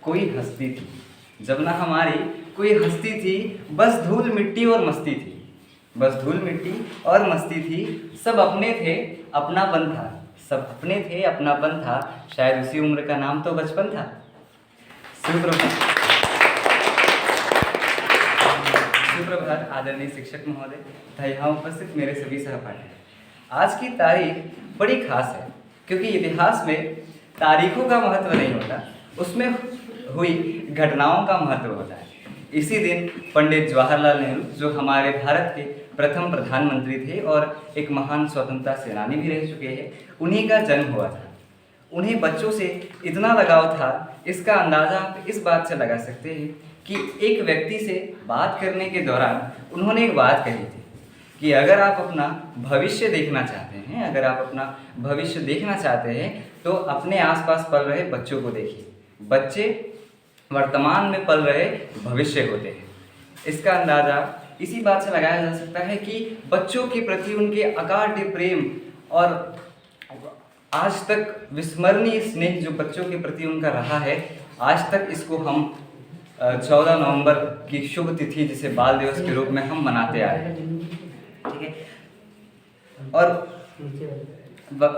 कोई हस्ती थी, जब ना हमारी कोई हस्ती थी, बस धूल मिट्टी और मस्ती थी, बस धूल मिट्टी और मस्ती थी। सब अपने थे अपनापन था, सब अपने थे अपनापन था, शायद उसी उम्र का नाम तो बचपन था। सुप्रभात, सुप्रभात आदरणीय शिक्षक महोदय तथा यहाँ उपस्थित मेरे सभी सहपाठी। आज की तारीख बड़ी खास है क्योंकि इतिहास में तारीखों का महत्व नहीं होता, उसमें हुई घटनाओं का महत्व होता है। इसी दिन पंडित जवाहरलाल नेहरू, जो हमारे भारत के प्रथम प्रधानमंत्री थे और एक महान स्वतंत्रता सेनानी भी रह चुके हैं, उन्हीं का जन्म हुआ था। उन्हें बच्चों से इतना लगाव था, इसका अंदाज़ा आप इस बात से लगा सकते हैं कि एक व्यक्ति से बात करने के दौरान उन्होंने एक बात कही थी कि अगर आप अपना भविष्य देखना चाहते हैं, अगर आप अपना भविष्य देखना चाहते हैं तो अपने आसपास पल रहे बच्चों को देखिए। बच्चे वर्तमान में पल रहे भविष्य होते हैं। इसका अंदाज़ा इसी बात से लगाया जा सकता है कि बच्चों के प्रति उनके अगाध प्रेम और आज तक विस्मरणीय स्नेह जो बच्चों के प्रति उनका रहा है, आज तक इसको हम 14 नवंबर की शुभ तिथि जिसे बाल दिवस के रूप में हम मनाते आए हैं, ठीक है। और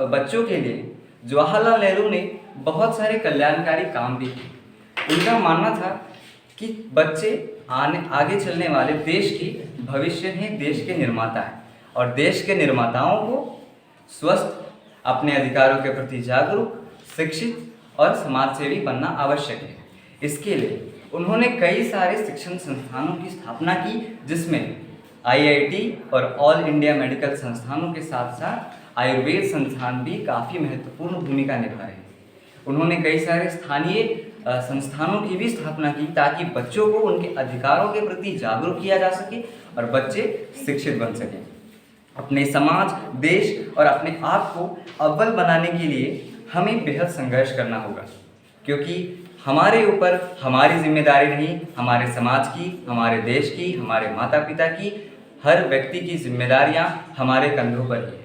बच्चों के लिए जवाहरलाल नेहरू ने बहुत सारे कल्याणकारी काम भी किए। उनका मानना था कि बच्चे आगे चलने वाले देश की भविष्य हैं, देश के निर्माता हैं, और देश के निर्माताओं को स्वस्थ, अपने अधिकारों के प्रति जागरूक, शिक्षित और समाजसेवी बनना आवश्यक है। इसके लिए उन्होंने कई सारे शिक्षण संस्थानों की स्थापना की, जिसमें IIT और ऑल इंडिया मेडिकल संस्थानों के साथ साथ आयुर्वेद संस्थान भी काफ़ी महत्वपूर्ण भूमिका निभा रहे हैं। उन्होंने कई सारे स्थानीय संस्थानों की भी स्थापना की ताकि बच्चों को उनके अधिकारों के प्रति जागरूक किया जा सके और बच्चे शिक्षित बन सकें। अपने समाज, देश और अपने आप को अव्वल बनाने के लिए हमें बेहद संघर्ष करना होगा, क्योंकि हमारे ऊपर हमारी जिम्मेदारी नहीं, हमारे समाज की, हमारे देश की, हमारे माता पिता की, हर व्यक्ति की जिम्मेदारियां हमारे कंधों पर ही है।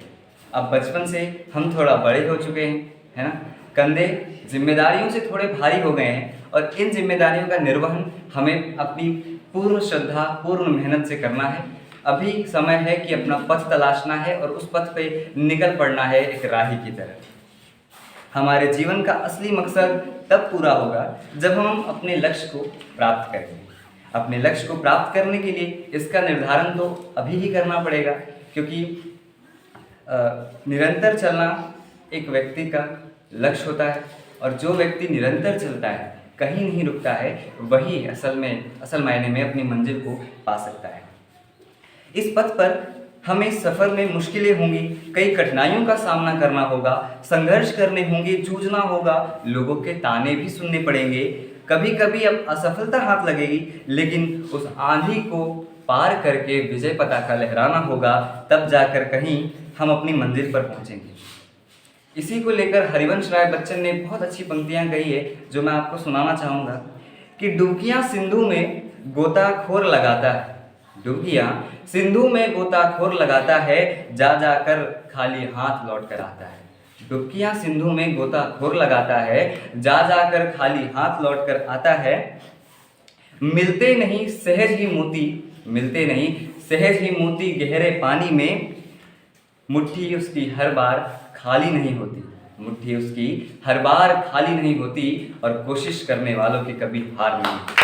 अब बचपन से हम थोड़ा बड़े हो चुके हैं, है ना, कंधे जिम्मेदारियों से थोड़े भारी हो गए हैं और इन जिम्मेदारियों का निर्वहन हमें अपनी पूर्ण श्रद्धा, पूर्ण मेहनत से करना है। अभी समय है कि अपना पथ तलाशना है और उस पथ पे निकल पड़ना है एक राही की तरह। हमारे जीवन का असली मकसद तब पूरा होगा जब हम अपने लक्ष्य को प्राप्त करेंगे। अपने लक्ष्य को प्राप्त करने के लिए इसका निर्धारण तो अभी ही करना पड़ेगा, क्योंकि निरंतर चलना एक व्यक्ति का लक्ष्य होता है और जो व्यक्ति निरंतर चलता है, कहीं नहीं रुकता है, वही असल मायने में अपनी मंजिल को पा सकता है। इस पथ पर हमें सफ़र में मुश्किलें होंगी, कई कठिनाइयों का सामना करना होगा, संघर्ष करने होंगे, जूझना होगा, लोगों के ताने भी सुनने पड़ेंगे, कभी कभी अब असफलता हाथ लगेगी, लेकिन उस आंधी को पार करके विजय पताका लहराना होगा, तब जाकर कहीं हम अपनी मंजिल पर पहुंचेंगे। इसी को लेकर हरिवंश राय बच्चन ने बहुत अच्छी पंक्तियां कही है जो मैं आपको सुनाना चाहूँगा कि डुबकियाँ सिंधु में गोताखोर लगाता है, डुबकियाँ सिंधु में गोताखोर लगाता है, जा जाकर खाली हाथ लौट कर आता है। डुबकियाँ सिंधु में गोताखोर लगाता है, जा जाकर खाली हाथ लौट कर आता है। मिलते नहीं सहज ही मोती, मिलते नहीं सहज ही मोती गहरे पानी में, मुट्ठी उसकी हर बार खाली नहीं होती, मुट्ठी उसकी हर बार खाली नहीं होती, और कोशिश करने वालों की कभी हार नहीं होती।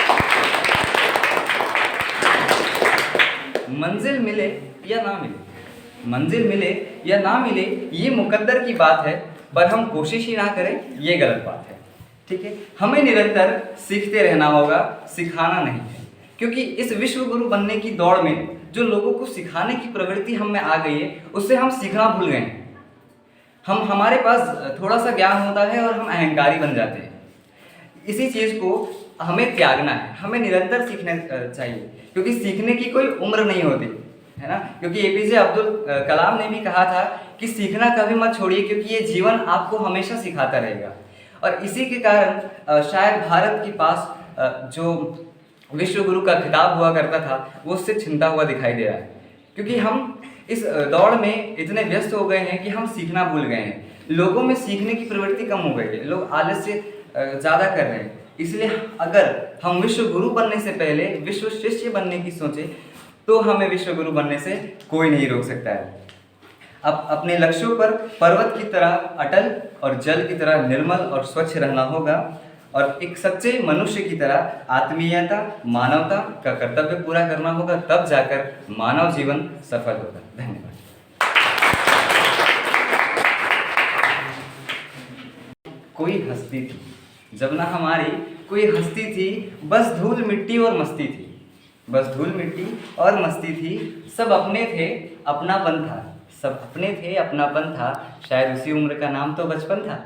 मंजिल मिले या ना मिले, मंजिल मिले या ना मिले, ये मुकद्दर की बात है, पर हम कोशिश ही ना करें ये गलत बात है, ठीक है। हमें निरंतर सीखते रहना होगा, सिखाना नहीं है, क्योंकि इस विश्व गुरु बनने की दौड़ में जो लोगों को सिखाने की प्रवृत्ति हम में आ गई है, उससे हम सीखना भूल गए हैं। हमारे पास थोड़ा सा ज्ञान होता है और हम अहंकारी बन जाते हैं। इसी चीज़ को हमें त्यागना है, हमें निरंतर सीखना चाहिए, क्योंकि सीखने की कोई उम्र नहीं होती, है ना। क्योंकि APJ अब्दुल कलाम ने भी कहा था कि सीखना कभी मत छोड़िए, क्योंकि ये जीवन आपको हमेशा सिखाता रहेगा। और इसी के कारण शायद भारत के पास जो विश्व गुरु का खिताब हुआ करता था, वो उससे छिनता हुआ दिखाई दे रहा है, क्योंकि हम इस दौड़ में इतने व्यस्त हो गए हैं कि हम सीखना भूल गए हैं। लोगों में सीखने की प्रवृत्ति कम हो गई है, लोग आलस्य ज़्यादा कर रहे हैं, इसलिए अगर हम विश्व गुरु बनने से पहले विश्व शिष्य बनने की सोचें तो हमें विश्व गुरु बनने से कोई नहीं रोक सकता है। अब अपने लक्ष्यों पर पर्वत की तरह अटल और जल की तरह निर्मल और स्वच्छ रहना होगा और एक सच्चे मनुष्य की तरह आत्मीयता मानवता का कर्तव्य पूरा करना होगा, तब जाकर मानव जीवन सफल होगा। धन्यवाद। कोई हस्ती थी, जब ना हमारी कोई हस्ती थी, बस धूल मिट्टी और मस्ती थी, बस धूल मिट्टी और मस्ती थी। सब अपने थे अपनापन था, सब अपने थे अपनापन था, शायद उसी उम्र का नाम तो बचपन था।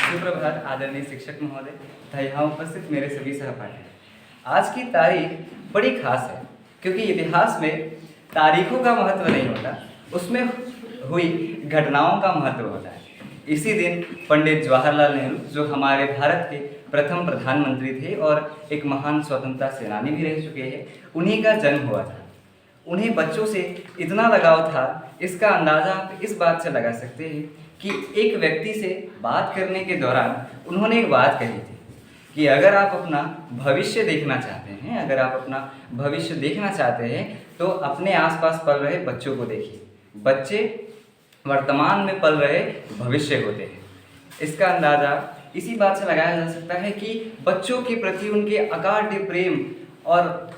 सुप्रभात आदरणीय शिक्षक महोदय तथा यहाँ उपस्थित मेरे सभी सहपाठी। आज की तारीख बड़ी खास है क्योंकि इतिहास में तारीखों का महत्व नहीं होता, उसमें हुई घटनाओं का महत्व होता है। इसी दिन पंडित जवाहरलाल नेहरू, जो हमारे भारत के प्रथम प्रधानमंत्री थे और एक महान स्वतंत्रता सेनानी भी रह चुके हैं, उन्हीं का जन्म हुआ था। उन्हें बच्चों से इतना लगाव था, इसका अंदाज़ा आप इस बात से लगा सकते हैं कि एक व्यक्ति से बात करने के दौरान उन्होंने एक बात कही थी कि अगर आप अपना भविष्य देखना चाहते हैं, अगर आप अपना भविष्य देखना चाहते हैं तो अपने आसपास पल रहे बच्चों को देखिए। बच्चे वर्तमान में पल रहे भविष्य होते हैं। इसका अंदाज़ा इसी बात से लगाया जा सकता है कि बच्चों के प्रति उनके अगाध प्रेम और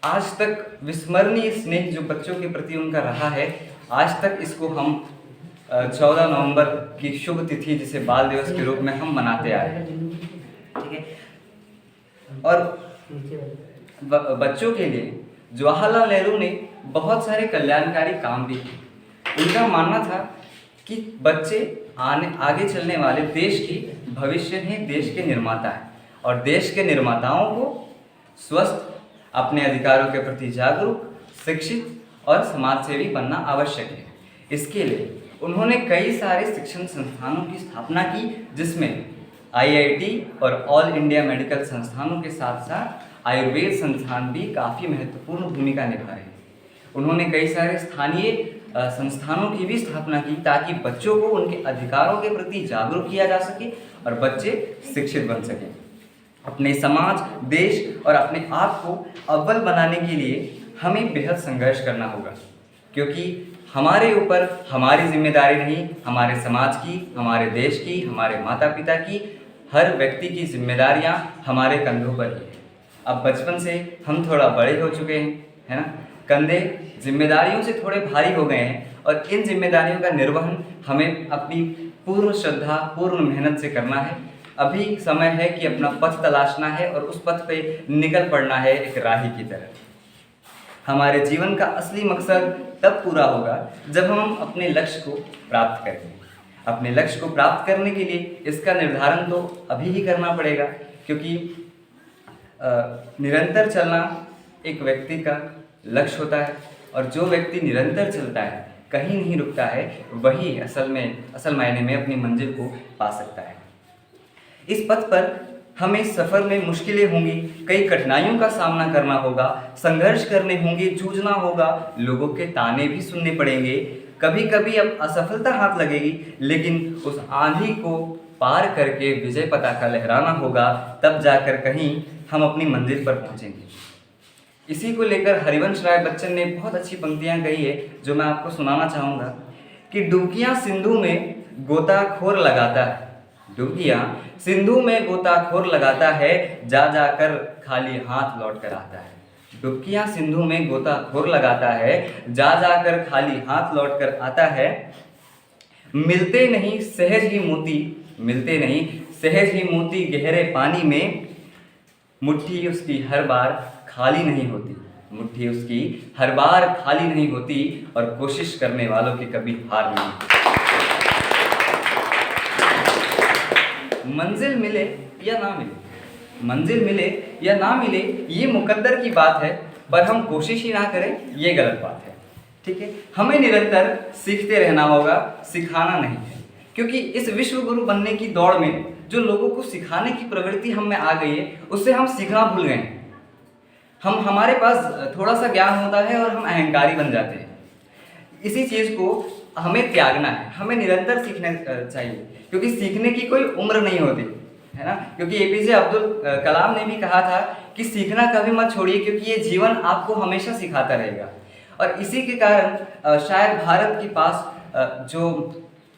आज तक विस्मरणीय स्नेह जो बच्चों के प्रति उनका रहा है, आज तक इसको हम 14 नवंबर की शुभ तिथि जिसे बाल दिवस के रूप में हम मनाते आ रहे हैं, ठीक है। और बच्चों के लिए जवाहरलाल नेहरू ने बहुत सारे कल्याणकारी काम भी किए। उनका मानना था कि बच्चे आगे चलने वाले देश की भविष्य हैं, देश के निर्माता हैं और देश के निर्माताओं को स्वस्थ, अपने अधिकारों के प्रति जागरूक, शिक्षित और समाजसेवी बनना आवश्यक है। इसके लिए उन्होंने कई सारे शिक्षण संस्थानों की स्थापना की, जिसमें IIT और ऑल इंडिया मेडिकल संस्थानों के साथ साथ आयुर्वेद संस्थान भी काफ़ी महत्वपूर्ण भूमिका निभा रहे हैं। उन्होंने कई सारे स्थानीय संस्थानों की भी स्थापना की ताकि बच्चों को उनके अधिकारों के प्रति जागरूक किया जा सके और बच्चे शिक्षित बन सकें। अपने समाज, देश और अपने आप को अव्वल बनाने के लिए हमें बेहद संघर्ष करना होगा, क्योंकि हमारे ऊपर हमारी जिम्मेदारी नहीं, हमारे समाज की, हमारे देश की, हमारे माता पिता की, हर व्यक्ति की जिम्मेदारियां हमारे कंधों पर ही है। अब बचपन से हम थोड़ा बड़े हो चुके हैं, है ना, कंधे जिम्मेदारियों से थोड़े भारी हो गए हैं और इन जिम्मेदारियों का निर्वहन हमें अपनी पूर्ण श्रद्धा, पूर्ण मेहनत से करना है। अभी समय है कि अपना पथ तलाशना है और उस पथ पे निकल पड़ना है एक राही की तरह। हमारे जीवन का असली मकसद तब पूरा होगा जब हम अपने लक्ष्य को प्राप्त करेंगे। अपने लक्ष्य को प्राप्त करने के लिए इसका निर्धारण तो अभी ही करना पड़ेगा, क्योंकि निरंतर चलना एक व्यक्ति का लक्ष्य होता है और जो व्यक्ति निरंतर चलता है, कहीं नहीं रुकता है, वही असल मायने में अपनी मंजिल को पा सकता है। इस पथ पर हमें सफ़र में मुश्किलें होंगी, कई कठिनाइयों का सामना करना होगा, संघर्ष करने होंगे, जूझना होगा, लोगों के ताने भी सुनने पड़ेंगे, कभी कभी अब असफलता हाथ लगेगी, लेकिन उस आंधी को पार करके विजय पताका लहराना होगा, तब जाकर कहीं हम अपनी मंजिल पर पहुंचेंगे। इसी को लेकर हरिवंश राय बच्चन ने बहुत अच्छी पंक्तियां कही है जो मैं आपको सुनाना चाहूँगा कि डुबकियाँ सिंधु में गोताखोर लगाता है, डुबकियाँ सिंधु में गोताखोर लगाता है, जा जाकर खाली हाथ लौट कर आता है। डुबकियाँ सिंधु में गोताखोर लगाता है, जा जाकर खाली हाथ लौट कर आता है। मिलते नहीं सहज ही मोती, मिलते नहीं सहज ही मोती गहरे पानी में, मुट्ठी उसकी हर बार खाली नहीं होती, मुट्ठी उसकी हर बार खाली नहीं होती और कोशिश करने वालों की कभी हार नहीं होती। मंजिल मिले या ना मिले, मंजिल मिले या ना मिले ये मुकद्दर की बात है, पर हम कोशिश ही ना करें ये गलत बात है, ठीक है। हमें निरंतर सीखते रहना होगा, सिखाना नहीं है, क्योंकि इस विश्व गुरु बनने की दौड़ में जो लोगों को सिखाने की प्रवृत्ति हम में आ गई है, उससे हम सीखना भूल गए हैं। हमारे पास थोड़ा सा ज्ञान होता है और हम अहंकारी बन जाते हैं। इसी चीज़ को हमें त्यागना है, हमें निरंतर सीखना चाहिए, क्योंकि सीखने की कोई उम्र नहीं होती, है ना। क्योंकि एपीजे अब्दुल कलाम ने भी कहा था कि सीखना कभी मत छोड़िए, क्योंकि ये जीवन आपको हमेशा सिखाता रहेगा। और इसी के कारण शायद भारत के पास जो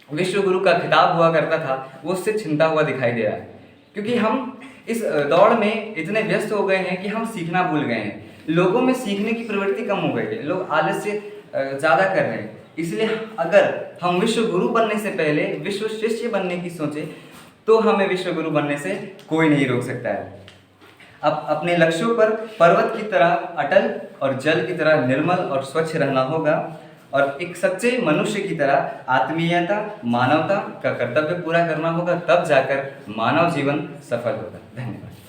विश्व गुरु का खिताब हुआ करता था वो उससे छिनता हुआ दिखाई दे रहा है, क्योंकि हम इस दौड़ में इतने व्यस्त हो गए हैं कि हम सीखना भूल गए हैं। लोगों में सीखने की प्रवृत्ति कम हो गई है, लोग आलस्य ज़्यादा कर रहे हैं। इसलिए अगर हम विश्व गुरु बनने से पहले विश्व शिष्य बनने की सोचें तो हमें विश्व गुरु बनने से कोई नहीं रोक सकता है। अब अपने लक्ष्यों पर पर्वत की तरह अटल और जल की तरह निर्मल और स्वच्छ रहना होगा, और एक सच्चे मनुष्य की तरह आत्मीयता, मानवता का कर्तव्य पूरा करना होगा, तब जाकर मानव जीवन सफल होगा। धन्यवाद।